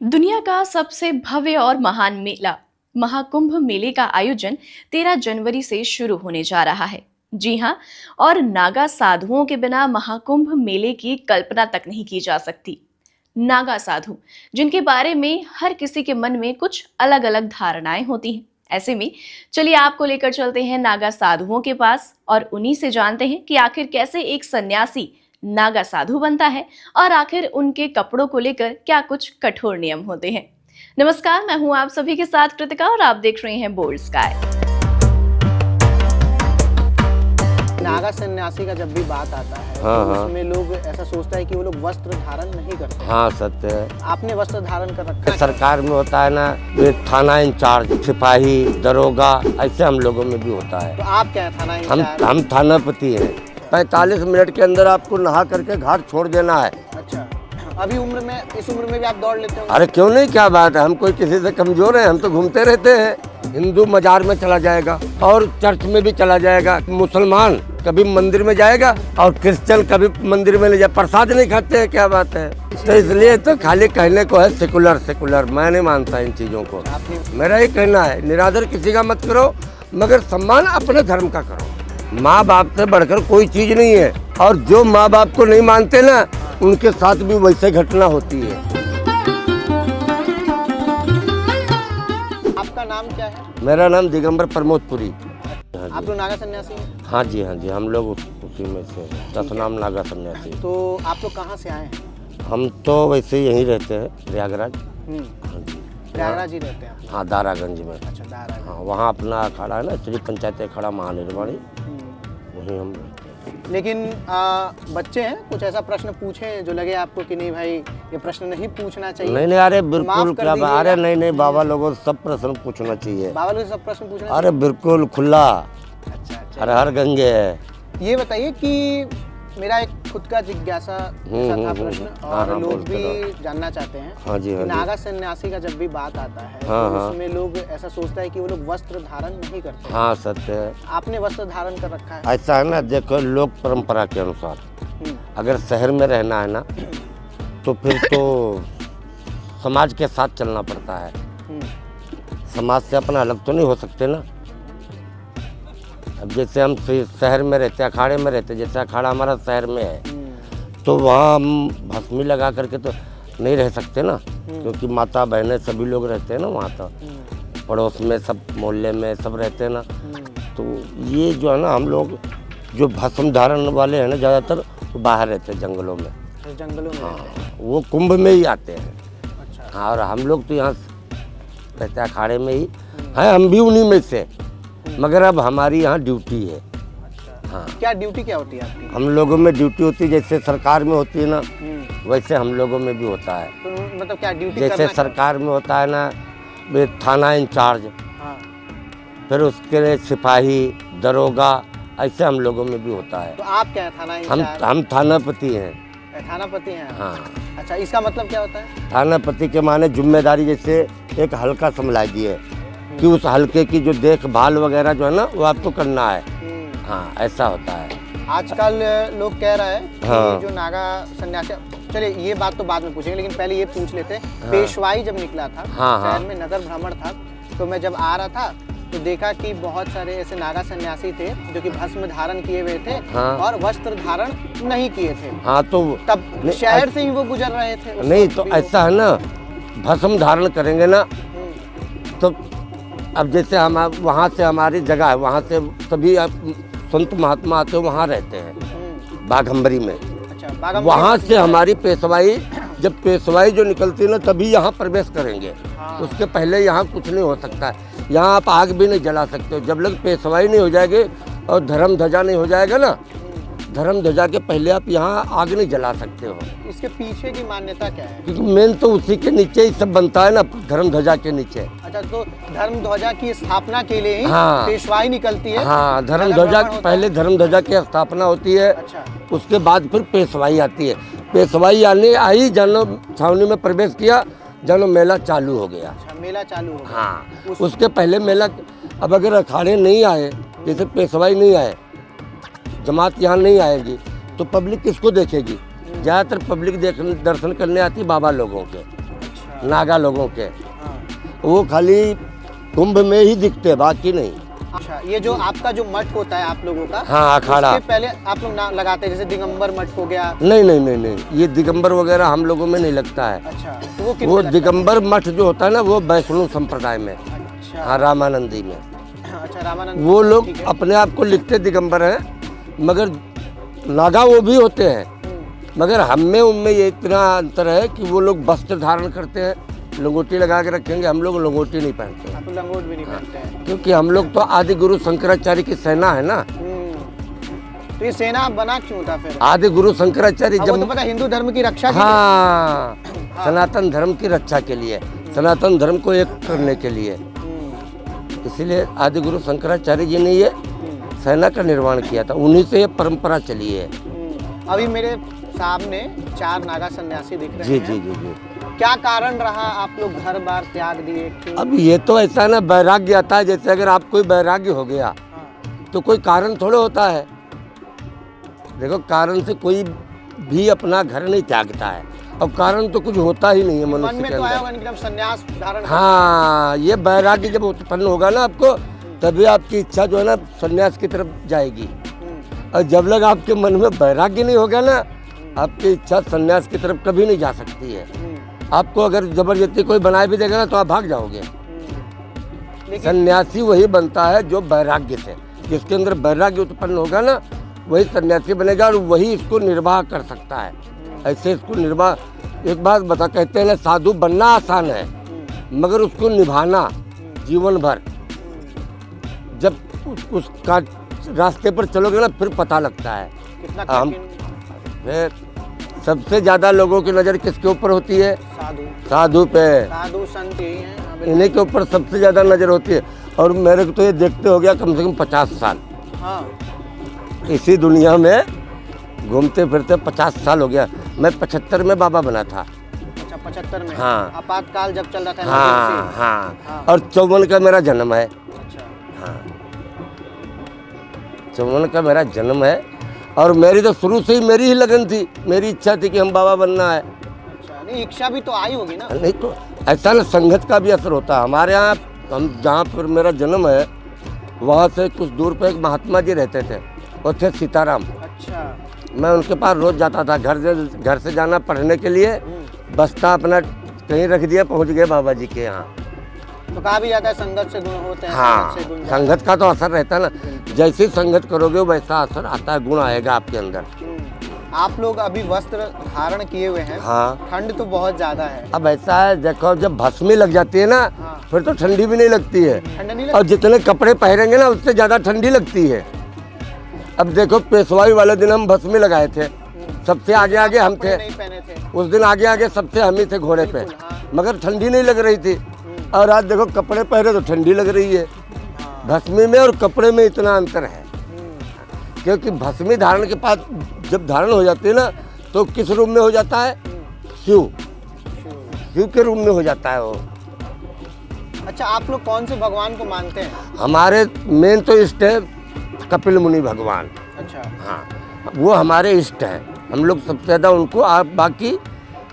दुनिया का सबसे भव्य और महान मेला महाकुंभ मेले का आयोजन 13 जनवरी से शुरू होने जा रहा है। जी हाँ, और नागा साधुओं के बिना महाकुंभ मेले की कल्पना तक नहीं की जा सकती। नागा साधु, जिनके बारे में हर किसी के मन में कुछ अलग अलग धारणाएं होती हैं। ऐसे में चलिए आपको लेकर चलते हैं नागा साधुओं के पास और उन्हीं से जानते हैं कि आखिर कैसे एक सन्यासी नागा साधु बनता है और आखिर उनके कपड़ों को लेकर क्या कुछ कठोर नियम होते हैं। नमस्कार, मैं हूं आप सभी के साथ कृतिका और आप देख रहे हैं बोल्ड स्काई। नागा सन्यासी का जब भी बात आता है तो उसमें लोग ऐसा सोचता है कि वो लोग वस्त्र धारण नहीं करते। हाँ, सत्य है। आपने वस्त्र धारण कर रखा है? सरकार में होता है ना, ये थाना इंचार्ज, सिपाही, दरोगा, ऐसे हम लोगों में भी होता है। तो आप क्या है, थाना इंचार्ज? हम थानापति हैं। 45 मिनट के अंदर आपको नहा करके घाट छोड़ देना है। अच्छा, अभी इस उम्र में भी आप दौड़ लेते हो? अरे क्यों नहीं, क्या बात है, हम कोई किसी से कमजोर हैं? हम तो घूमते रहते हैं। हिंदू मजार में चला जाएगा और चर्च में भी चला जाएगा, मुसलमान कभी मंदिर में जाएगा और क्रिश्चियन कभी मंदिर में ले जाए, प्रसाद नहीं खाते हैं, क्या बात है। तो इसलिए तो खाली कहने को है सेकुलर, मैं नहीं मानता इन चीजों को। मेरा ये कहना है, निरादर किसी का मत करो, मगर सम्मान अपने धर्म का करो। माँ बाप से बढ़कर कोई चीज नहीं है, और जो माँ बाप को नहीं मानते ना, उनके साथ भी वैसे घटना होती है। आपका नाम क्या है? मेरा नाम दिगंबर प्रमोदपुरी। आप लोग नागा सन्यासी हैं? हाँ जी, हम लोग उसी में से दशनाम नागा सन्यासी। तो आप लोग कहाँ से आए हैं? हम तो वैसे यहीं रहते हैं, प्रयागराज। हाँ जी, प्रयागराज ही रहते हैं? हाँ, दारागंज में। अच्छा, दारागंज। हाँ, वहाँ अपना अखाड़ा है ना, श्री पंचायत अखाड़ा महानिर्वाणी, वहीं हम रहते हैं। लेकिन बच्चे हैं, कुछ ऐसा प्रश्न पूछें जो लगे आपको कि नहीं भाई ये प्रश्न नहीं पूछना चाहिए? नहीं, अरे बिल्कुल, क्या अरे नहीं, बाबा लोगों से सब प्रश्न पूछना चाहिए। बाबा लोग सब प्रश्न पूछना? अरे बिल्कुल खुला। अच्छा, हर गंगे है। ये बताइए कि मेरा एक खुद का जिज्ञासा था प्रश्न, और लोग भी जानना चाहते हैं। हाँ जी, हाँ जी। नागा सन्यासी का जब भी बात आता है तो उसमें लोग ऐसा सोचता है कि वो लोग वस्त्र धारण नहीं करते। हाँ, सत्य है। आपने वस्त्र धारण कर रखा है? ऐसा है ना, देखो, लोक परंपरा के अनुसार अगर शहर में रहना है ना, तो फिर तो समाज के साथ चलना पड़ता है। समाज से अपना अलग तो नहीं हो सकते ना। अब जैसे हम शहर में रहते हैं, अखाड़े में रहते हैं, जैसे अखाड़ा हमारा शहर में है, तो वहाँ हम भस्मी लगा करके तो नहीं रह सकते ना, क्योंकि माता बहनें सभी लोग रहते हैं ना वहाँ, तो पड़ोस में सब, मोहल्ले में सब रहते हैं ना। तो ये जो है ना, हम लोग जो भस्म धारण वाले हैं ना, ज़्यादातर बाहर रहते हैं, जंगलों में। जंगलों में? हाँ, वो कुंभ में ही आते हैं। अच्छा। हाँ, और हम लोग तो यहाँ रहते हैं अखाड़े में ही हैं, हम भी उन्हीं में से, मगर अब हमारी यहाँ ड्यूटी है। अच्छा। हाँ। क्या ड्यूटी क्या होती है आपकी? हम लोगों में ड्यूटी होती है, जैसे सरकार में होती है ना, वैसे हम लोगों में भी होता है। तो मतलब क्या ड्यूटी? जैसे सरकार में होता है ना, ये थाना इंचार्ज, हाँ। फिर उसके लिए सिपाही, दरोगा, ऐसे हम लोगों में भी होता है। तो आप क्या है, थाना इंचार्ज? हम थानापति हैं। थानापति हैं? हाँ। अच्छा, इसका मतलब क्या होता है? थानापति के माने जिम्मेदारी, जैसे एक हल्का संभाल दिए कि उस हल्के की जो देखभाल वगैरह जो है ना, वो आपको करना है। हाँ, ऐसा होता है। आजकल लोग कह रहे हैं हाँ। कि जो नागा सन्यासी, चलिए ये बात तो बाद में पूछेंगे, लेकिन पहले ये पूछ लेते हैं। हाँ। पेशवाई जब निकला था, शहर में नगर भ्रमण था, तो मैं जब आ रहा था तो देखा कि बहुत सारे ऐसे नागा सन्यासी थे जो कि भस्म धारण किए हुए थे। हाँ। और वस्त्र धारण नहीं किए थे। हाँ, तो तब शहर से ही वो गुजर रहे थे? नहीं, तो ऐसा है ना, भस्म धारण करेंगे ना, तो अब जैसे हम वहाँ से, हमारी जगह है, वहाँ से सभी संत महात्मा आते हैं, वहाँ रहते हैं बाघंबरी में। अच्छा, वहाँ से हमारी पेशवाई, जब पेशवाई जो निकलती है ना, तभी यहाँ प्रवेश करेंगे। हाँ। उसके पहले यहाँ कुछ नहीं हो सकता है। यहाँ आप आग भी नहीं जला सकते हो जब तक पेशवाई नहीं हो जाएगी और धर्म ध्वजा नहीं हो जाएगा ना। धर्म ध्वजा के पहले आप यहाँ आग नहीं जला सकते हो। इसके पीछे की मान्यता क्या है? क्योंकि मेन तो उसी के नीचे ही सब बनता है ना, धर्म ध्वजा के नीचे। अच्छा, तो धर्म ध्वजा की स्थापना के लिए ही हाँ, पेशवाई निकलती है? हाँ, धर्म ध्वजा पहले धर्म ध्वजा की स्थापना होती है। अच्छा। उसके बाद फिर पेशवाई आती है। पेशवाई आने आई, जानो छावनी में प्रवेश किया, जानो मेला चालू हो गया। अच्छा, मेला चालू हो गया। हाँ, उसके पहले मेला, अब अगर अखाड़े नहीं आए, जैसे पेशवाई नहीं आए, जमात यहाँ नहीं आएगी, तो पब्लिक किसको देखेगी? ज़्यादातर पब्लिक दर्शन करने आती बाबा लोगों के। नागा लोगों के, हाँ। वो खाली कुंभ में ही दिखते हैं, बाकी नहीं। अच्छा, ये जो आपका जो मठ होता है आप लोगों का, हाँ, अखाड़ा। उसके पहले आप लोग ना लगाते हैं, जैसे दिगंबर मठ हो गया? नहीं नहीं नहीं नहीं, ये दिगंबर वगैरह हम लोगों में नहीं लगता है। अच्छा, तो वो किन वो में लगता है? दिगंबर मठ जो होता है ना, वो वैष्णव संप्रदाय में, अच्छा। हाँ, रामानंदी में। अच्छा, रामानंद। वो लोग ठीक है। अपने आप को लिखते दिगंबर हैं, मगर नागा वो भी होते हैं, मगर हम में उनमें ये इतना अंतर है कि वो लोग वस्त्र धारण करते हैं, लंगोटी लगा के रखेंगे, हम लोग लंगोटी नहीं पहनते हैं। आप लंगोट भी नहीं पहनते हैं? क्योंकि हम लोग तो आदि गुरु शंकराचार्य की सेना है ना। तो ये सेना बना क्यों था फिर? आदि गुरु शंकराचार्य वो जब तो पता है, हिंदू धर्म की रक्षा के लिए। हाँ, सनातन धर्म की रक्षा के लिए, सनातन धर्म को एक करने के लिए, इसीलिए आदि गुरु शंकराचार्य जी ने ये सेना का निर्माण किया था, उन्हीं से ये परंपरा चली है। अभी मेरे सामने 4 नागा सन्यासी दिख रहे जी हैं। जी जी जी। क्या कारण रहा आप लोग घर बार त्याग दिए, क्यों? अब ये तो ऐसा ना, वैराग्य आता है, जैसे अगर आप कोई वैराग्य हो गया हाँ। तो कोई कारण थोड़ा होता है। देखो, कारण से कोई भी अपना घर नहीं त्यागता है, अब कारण तो कुछ होता ही नहीं है मन मनुष्य में के तो आया अंदर। होगा कि हम संन्यास धारण हाँ, ये वैराग्य जब उत्पन्न होगा ना आपको, तभी आपकी इच्छा जो है ना सन्यास की तरफ जाएगी। और जब लग आपके मन में वैराग्य नहीं होगा ना, आपकी इच्छा सन्यास की तरफ कभी नहीं जा सकती है। आपको अगर जबरदस्ती कोई बनाए भी देगा ना, तो आप भाग जाओगे। सन्यासी वही बनता है जो वैराग्य से, जिसके अंदर वैराग्य उत्पन्न होगा ना, वही सन्यासी बनेगा और वही इसको निर्वाह कर सकता है। ऐसे इसको निर्वाह, एक बात बता, कहते हैं ना, साधु बनना आसान है, मगर उसको निभाना जीवन भर, जब उसका रास्ते पर चलोगे ना, फिर पता लगता है। कितना हम कठिन। सबसे ज्यादा लोगों की नजर किसके ऊपर होती है? साधु। साधु पे, साधु संत यही हैं। इन्हीं के ऊपर सबसे ज्यादा नजर होती है। और मेरे को तो ये देखते हो गया कम से कम 50 साल हाँ। इसी दुनिया में घूमते फिरते, 50 साल हो गया। मैं 75 में बाबा बना था। अच्छा, 75 में? हाँ। आपातकाल जब चल रहा था हाँ emergency। हाँ, हाँ। और 54 का मेरा जन्म है। अच्छा। हाँ, 54 का मेरा जन्म है। और मेरी तो शुरू से ही मेरी ही लगन थी, मेरी इच्छा थी कि हम बाबा बनना है। अच्छा, नहीं, इच्छा भी तो आई होगी ना? नहीं तो ऐसा ना, संगत का भी असर होता है हमारे यहाँ। हम जहाँ पर मेरा जन्म है, वहाँ से कुछ दूर पे एक महात्मा जी रहते थे, वो थे सीताराम। अच्छा। मैं उनके पास रोज जाता था। घर से जाना पढ़ने के लिए, बस्ता अपना कहीं रख दिया, पहुँच गए बाबा जी के यहाँ। तो कहा भी जाता है संगत से गुण होते हैं। हाँ, संगत से गुण जाते संगत का तो असर रहता है ना, जैसी संगत करोगे वैसा असर आता है, गुण आएगा आपके अंदर। हैं। आप लोग अभी वस्त्र धारण किए हुए हैं। हाँ, ठंड तो बहुत ज्यादा है। अब ऐसा है, देखो, जब भस्मी लग जाती है ना, हाँ। फिर तो ठंडी भी नहीं लगती है। ठंड नहीं और जितने कपड़े पहनेंगे ना, उससे ज़्यादा ठंडी लगती है। अब देखो, पेशवाई वाले दिन हम भस्मी लगाए थे, सबसे आगे आगे हम थे। नहीं पहने थे। उस दिन आगे आगे सबसे हम ही थे घोड़े पे, बिल्कुल, हाँ। मगर ठंडी नहीं लग रही थी। और आज देखो, कपड़े पहने तो ठंडी लग रही है। हाँ। भस्मी में और कपड़े में इतना अंतर है, क्योंकि भस्मी धारण के बाद जब धारण हो जाती है ना, तो किस रूप में हो जाता है? शिव के रूप में हो जाता है वो। अच्छा, आप लोग कौन से भगवान को मानते हैं? हमारे मेन तो इष्ट है कपिल मुनि भगवान। अच्छा। हाँ, वो हमारे इष्ट हैं। हम लोग सबसे ज़्यादा उनको, आप बाकी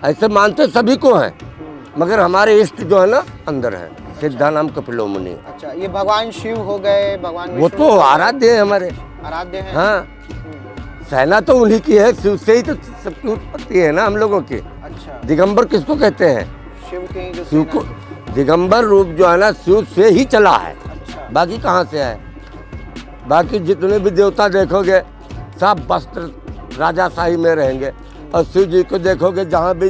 ऐसे मानते सभी को हैं, मगर हमारे इष्ट जो है ना अंदर है, सिद्धानाम कपिलो मुनि। अच्छा, ये भगवान शिव हो गए, भगवान वो विष्णु तो हो गए, आराध्य है हमारे। आराध्य हैं। हाँ, सेना तो उन्हीं की है, शिव से ही तो सबकी उत्पत्ति है ना हम लोगों की। अच्छा, दिगंबर किसको कहते हैं? शिव के ही जो शिव सेना को, है। दिगंबर रूप जो है ना, शिव से ही चला है, अच्छा। बाकी कहाँ से है? बाकी जितने भी देवता देखोगे, सब वस्त्र राजाशाही में रहेंगे। और शिव जी को देखोगे, जहाँ भी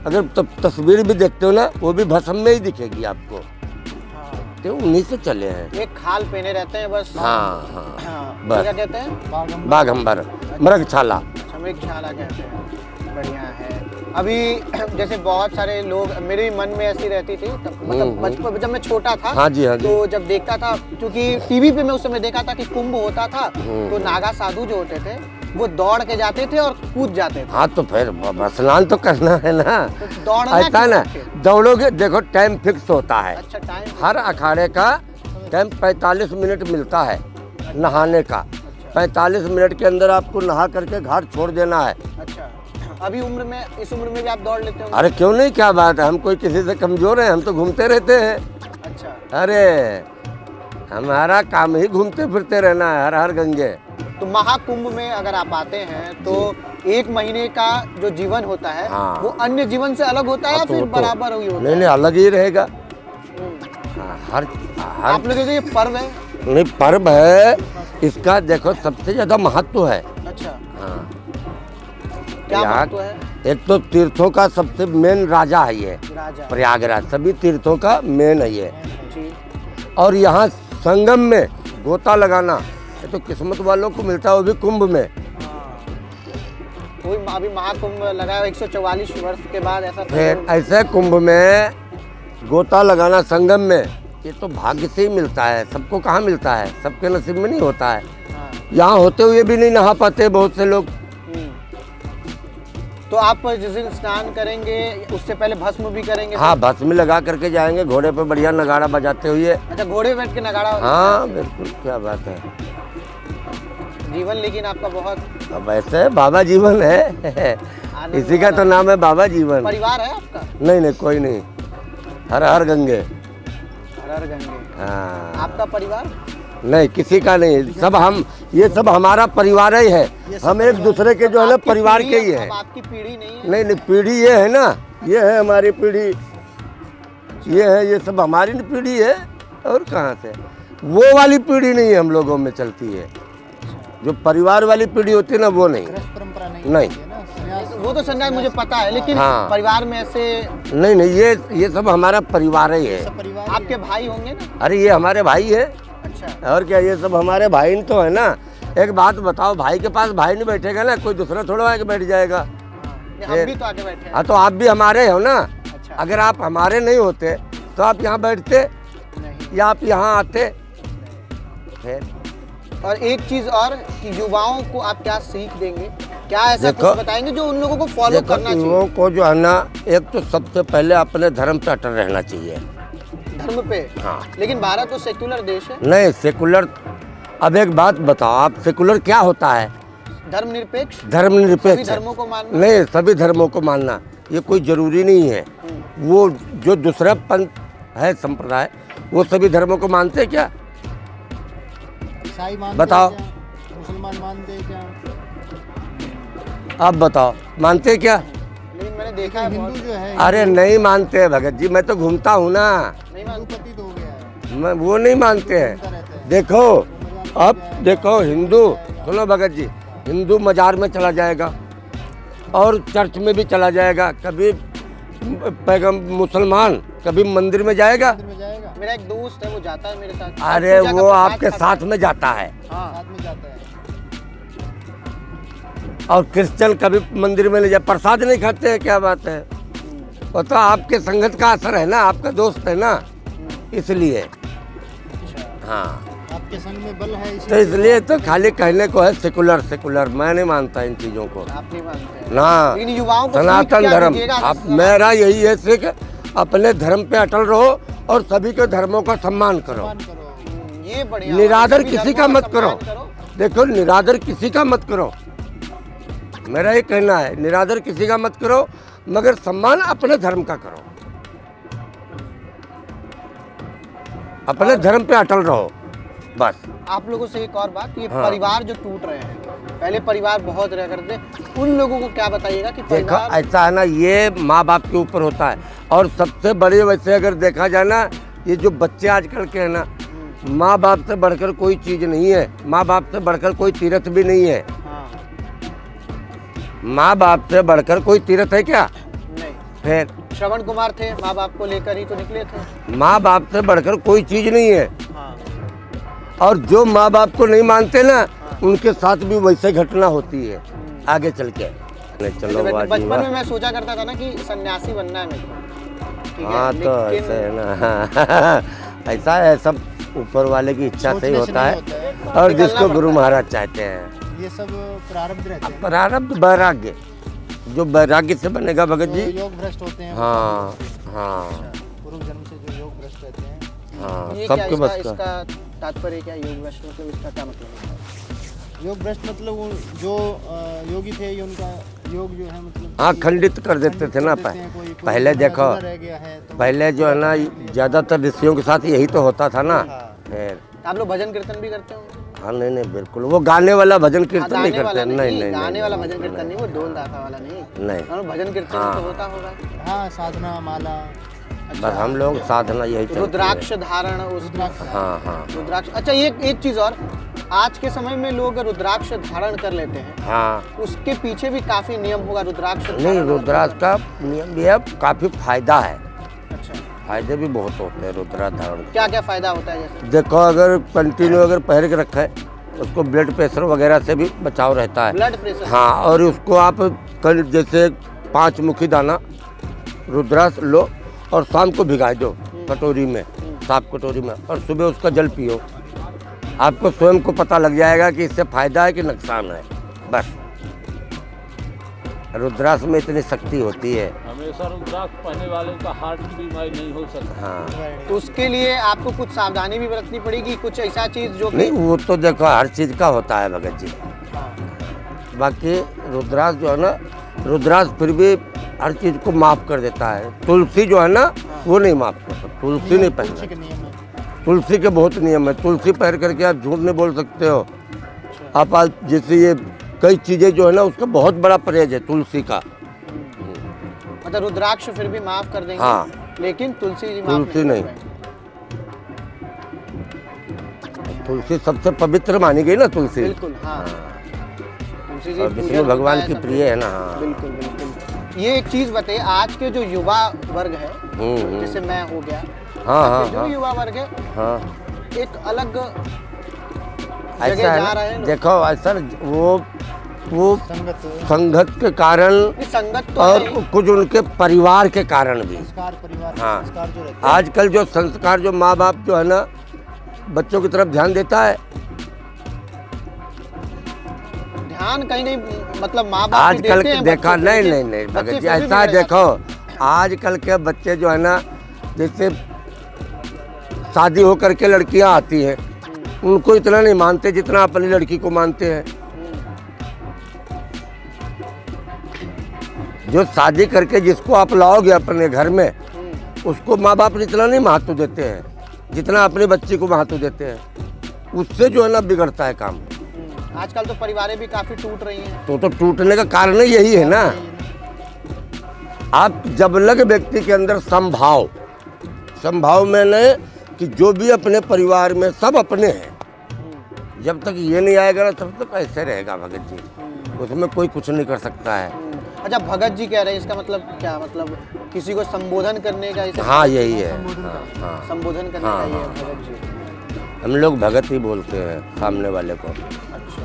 अगर तस्वीर भी देखते हो ना, वो भी भस्म में ही दिखेगी आपको। हाँ। तो उन्हीं से चले हैं। एक खाल पहने रहते हैं बस। हाँ हाँ, हाँ, बस। क्या कहते हैं? बाघंबर, मृगछाला। छाला कहते हैं। बढ़िया है। अभी जैसे बहुत सारे लोग, मेरे भी मन में ऐसी रहती थी, मतलब बचपन जब मैं छोटा था। हाँ जी, हाँ जी। तो जब देखता था, क्योंकि टीवी पे मैं उस समय देखा था कि कुंभ होता था, तो नागा साधु जो होते थे वो दौड़ के जाते थे और कूद जाते थे। हाँ, तो फिर स्नान तो करना है ना। तो दौड़ना ऐसा है ना, दौड़ोगे, देखो टाइम फिक्स होता है। अच्छा, टाइम। हर अखाड़े का टाइम 45 मिनट मिलता है नहाने का। 45 मिनट के अंदर आपको नहा करके घाट छोड़ देना है। अच्छा। अभी उम्र में, इस उम्र में भी आप दौड़ लेते होंगे? अरे क्यों नहीं, क्या बात है, हम कोई किसी से कमजोर हैं, हम तो घूमते रहते हैं। अच्छा। अरे हमारा काम ही घूमते फिरते रहना है, हर हर गंगे। तो महाकुंभ में अगर आप आते हैं तो एक महीने का जो जीवन होता है हाँ। वो अन्य जीवन से अलग होता है या तो फिर वो तो- बराबर ही होता नहीं है? नहीं, अलग ही रहेगा। हम्म। हाँ, हर आप लोगों के ये पर्व है? नहीं, पर्व है इसका, देखो सबसे ज्यादा महत्व है। अच्छा, हाँ, क्या यहाँ महत्व है? एक तो तीर्थों का सबसे मेन राजा है ये राजा प्रयागराज, सभी तीर्थों का मेन है ये। जी। और यहाँ संगम में गोता लगाना ये तो किस्मत वालों को मिलता है, वो भी कुंभ में। हाँ। कोई अभी महाकुंभ लगा 144 वर्ष के बाद ऐसा फिर ऐसे कुंभ में गोता लगाना संगम में, ये तो भाग्य से ही मिलता है, सबको कहाँ मिलता है, सबके नसीब में नहीं होता है। हाँ। यहाँ होते हुए भी नहीं नहा पाते बहुत से लोग। तो आप जिस दिन स्नान करेंगे उससे पहले भस्म भी करेंगे? हाँ, भस्म लगा करके जाएंगे, घोड़े पे बढ़िया नगाड़ा बजाते हुए। अच्छा, घोड़े बैठ के नगाड़ा? हाँ बिल्कुल, क्या बात है। जीवन लेकिन आपका बहुत अब ऐसे बाबा जीवन है इसी का तो नाम है बाबा जीवन। परिवार है आपका? नहीं नहीं, कोई नहीं, हर हर गंगे। हर हर गंगे। हाँ, आपका परिवार? नहीं, किसी का नहीं, सब हम, ये सब हमारा परिवार ही है, हम एक दूसरे के जो है ना आपकी परिवार पीढ़ी- के ही है। अब आपकी पीढ़ी नहीं है? नहीं नहीं, पीढ़ी ये है ना, ये है हमारी पीढ़ी, ये है, ये सब हमारी पीढ़ी है। और कहाँ से, वो वाली पीढ़ी नहीं है हम लोगों में चलती है, जो परिवार वाली पीढ़ी होती है ना, वो नहीं। परंपरा नहीं, वो तो संन्यास मुझे पता है, लेकिन हाँ। परिवार में ऐसे नहीं नहीं, ये सब हमारा परिवार ही है। आपके भाई होंगे ना? अरे ये हमारे भाई है, अच्छा। और क्या, ये सब हमारे भाई तो है ना। एक बात बताओ, भाई के पास भाई नहीं बैठेगा ना, कोई दूसरा थोड़ा आके बैठ जाएगा। हम भी तो आगे बैठे हैं। हाँ, तो आप भी हमारे हो ना। अच्छा। अगर आप हमारे नहीं होते तो आप यहाँ बैठते नहीं। या आप यहाँ आते? फिर और एक चीज और कि युवाओं को आप क्या सीख देंगे, क्या ऐसा देखो- कुछ बताएंगे जो उन लोगों को फॉलो देखो, करना चाहिए? युवाओं को जो है ना, एक तो सबसे पहले अपने धर्म पे अटल रहना चाहिए। धर्म पे? हाँ। लेकिन भारत तो सेक्युलर देश है। नहीं, सेकुलर, अब एक बात बताओ आप, सेकुलर क्या होता है? धर्मनिरपेक्ष? सभी धर्मनिरपेक्ष। धर्मों को मानना? नहीं, सभी धर्मों को मानना ये कोई जरूरी नहीं है। वो जो दूसरा पंथ है, संप्रदाय, वो सभी धर्मों को मानते हैं क्या? ईसाई मानते बताओ। हैं क्या? मुसलमान मानते हैं क्या? आप बताओ, मानते हैं क्या? लेकिन मैंने देखा है हिंदू जो है अरे नहीं मानते हैं भगत जी, मैं तो घूमता हूँ ना, नहीं मानते हो गया है। मैं वो नहीं मानते हैं। देखो, अब देखो, हिंदू, सुनो भगत जी, हिंदू मजार में चला जाएगा और चर्च में भी चला जाएगा, कभी पैगम मुसलमान कभी मंदिर में जाएगा। मेरा एक दोस्त है, वो जाता है मेरे साथ। अरे पूजा का वो प्रसाद आपके खाता साथ में जाता है। हाँ, साथ में जाता है। और क्रिश्चियन कभी मंदिर में ले जाए, प्रसाद नहीं खाते हैं, क्या बात है? वो तो आपके संगत का असर है ना, आपका दोस्त है ना, इसलिए। हाँ, आपके संग में बल है तो इसलिए तो खाली कहने को है सेकुलर सेकुलर, मैं नहीं मानता इन चीज़ों को आप नहीं मानते हैं। ना। लेकिन युवाओं को सीख सनातन क्या धर्म, दीजिएगा? आप, मेरा यही है सीख, अपने धर्म पे अटल रहो और सभी के धर्मों का सम्मान करो। ये बढ़िया। निरादर सभी किसी धर्मों का मत करो। सम्मान देखो, निरादर किसी का मत करो, मेरा ये कहना है, निरादर किसी का मत करो, मगर सम्मान अपने धर्म का करो, अपने धर्म पे अटल रहो, बस। आप लोगों से एक और बात, ये हाँ। परिवार जो टूट रहे हैं, पहले परिवार बहुत रहा करते, उन लोगों को क्या बताइएगा कि देखो, परिवार? ऐसा है ना, ये माँ बाप के ऊपर होता है, और सबसे बड़ी वैसे अगर देखा जाए ना, ये जो बच्चे आजकल के हैं ना, माँ बाप से बढ़कर कोई चीज़ नहीं है, माँ बाप से बढ़कर कोई तीर्थ भी नहीं है। हाँ। माँ बाप से बढ़कर कोई तीर्थ है क्या? नहीं। फिर श्रवण कुमार थे, माँ बाप को लेकर ही तो निकले थे। माँ बाप से बढ़कर कोई चीज़ नहीं है, हाँ। और जो माँ बाप को नहीं मानते ना, उनके साथ भी वैसे घटना होती है आगे चल के। चलो बचपन में मैं सोचा करता था ना कि सन्यासी बनना है मेरे को, ठीक है, हाँ, तो लेकिन- ऐसा है ना ऐसा है, सब ऊपर वाले की इच्छा से ही होता है, और निकलना जिसको गुरु पड़ता है। महाराज चाहते हैं। ये सब प्रारब्ध रहते हैं। प्रारब्ध, वैराग्य, जो वैराग्य से बनेगा भगत जी। योग भ्रष्ट होते हैं। हाँ हाँ पूर्व जन्म से जो योग भ्रष्ट रहते हैं। हाँ, ये क्या सबके बस का। इसका तात्पर्य क्या है? योग भ्रष्ट मतलब इसका क्या मतलब है? योग भ्रष्ट मतलब वो जो योगी थे ये उनका योग जो है मतलब हाँ, खंडित कर देते थे ना। पहले देखो, पहले जो है ना ज़्यादातर ऋषियों के साथ यही तो होता था ना। फिर आप लोग भजन कीर्तन भी करते होंगे? हाँ, नहीं नहीं, बिल्कुल वो गाने वाला भजन कीर्तन नहीं करते। नहीं नहीं, गाने वाला भजन कीर्तन नहीं, वो ढोल दाता वाला नहीं, भजन कीर्तन तो होता होगा। हाँ, साधना माला। बस हम लोग साधना यही करते हैं। रुद्राक्ष धारण, हाँ हाँ, रुद्राक्ष। अच्छा, एक चीज और, आज के समय में लोग रुद्राक्ष धारण कर लेते हैं। हाँ, उसके पीछे भी काफी नियम होगा रुद्राक्ष नहीं, रुद्राक्ष का नियम भी है, काफी फायदा है। अच्छा, फायदे भी बहुत होते हैं रुद्राक्ष धारण के। क्या क्या फायदा होता है? जैसे देखो, अगर कंटिन्यू अगर पहन के रखे, उसको ब्लड प्रेशर वगैरह से भी बचाव रहता है। Blood pressure? हाँ, और उसको आप कल जैसे 5 मुखी दाना रुद्राक्ष लो और शाम को भिगा दो कटोरी में, साफ कटोरी में, और सुबह उसका जल पियो। आपको स्वयं को पता लग जाएगा कि इससे फायदा है कि नुकसान है। बस रुद्राक्ष में इतनी शक्ति होती है। हमेशा रुद्राक्ष पहनने वाले का हार्ट की बीमारी नहीं हो सकती। हाँ, तो उसके लिए आपको कुछ सावधानी भी बरतनी पड़ेगी, कुछ ऐसा चीज जो नहीं, वो तो देखो हर चीज़ का होता है भगत जी। बाकी रुद्राक्ष जो है ना, रुद्राक्ष फिर भी हर चीज़ को माफ़ कर देता है। तुलसी जो है ना, वो नहीं माफ़ करता, तुलसी नहीं पहनना। तुलसी के बहुत नियम है। तुलसी पहन करके आप झूठ नहीं बोल सकते हो। आप जैसे ये कई चीज़ें जो है ना, उसका बहुत बड़ा परहेज है तुलसी का। मतलब रुद्राक्ष फिर भी माफ कर देंगे। हाँ, लेकिन तुलसी जी तुलसी नहीं। तुलसी सबसे पवित्र मानी गई ना, तुलसी। बिल्कुल, हाँ। तुलसी जी और विष्णु भगवान की प्रिय है ना। हाँ, बिल्कुल बिल्कुल। ये एक चीज बताइए, आज के जो युवा वर्ग है, जैसे मैं हो गया, हाँ, जो युवा वर्ग है, हाँ, एक अलग ऐसा जगह है जा रहे ना। हैं। देखो ऐसा, वो संगत के कारण संगत तो और है। कुछ उनके परिवार के कारण भी। परिवार हाँ, संस्कार जो रहते हैं। आजकल जो संस्कार, जो माँ बाप जो है ना बच्चों की तरफ ध्यान देता है, ध्यान कहीं नहीं, मतलब माँ बाप आजकल के देखा नहीं भगत जी, ऐसा देखो आजकल के बच्चे जो है ना, जैसे शादी होकर के लड़कियां आती हैं, उनको इतना नहीं मानते जितना अपनी लड़की को मानते हैं। जो शादी करके जिसको आप लाओगे अपने घर में, उसको माँ बाप इतना नहीं महत्व देते हैं जितना अपने बच्चे को महत्व देते हैं। उससे जो है ना बिगड़ता है काम। आजकल तो परिवारें भी काफी टूट रही हैं। तो टूटने का कारण यही है ना। आप जब लग व्यक्ति के अंदर संभाव मैंने कि जो भी अपने परिवार में सब अपने हैं, जब तक ये नहीं आएगा ना तब तक ऐसे रहेगा भगत जी। उसमें कोई कुछ नहीं कर सकता है। अच्छा, भगत जी कह रहे हैं, इसका मतलब क्या? मतलब किसी को संबोधन करने का? हाँ, यही है। संबोधन करने का ये है भगत जी। हम लोग भगत ही बोलते हैं सामने वाले को। अच्छा,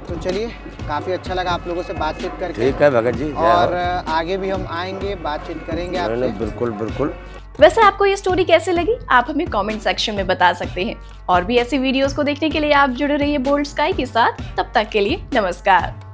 तो चलिए, काफ़ी अच्छा लगा आप लोगों से बातचीत करके। ठीक है भगत जी, और आगे भी हम आएंगे, बातचीत करेंगे आपसे। बिल्कुल बिल्कुल। वैसे आपको ये स्टोरी कैसे लगी, आप हमें कमेंट सेक्शन में बता सकते हैं। और भी ऐसी वीडियोस को देखने के लिए आप जुड़े रहिए बोल्ड स्काई के साथ। तब तक के लिए नमस्कार।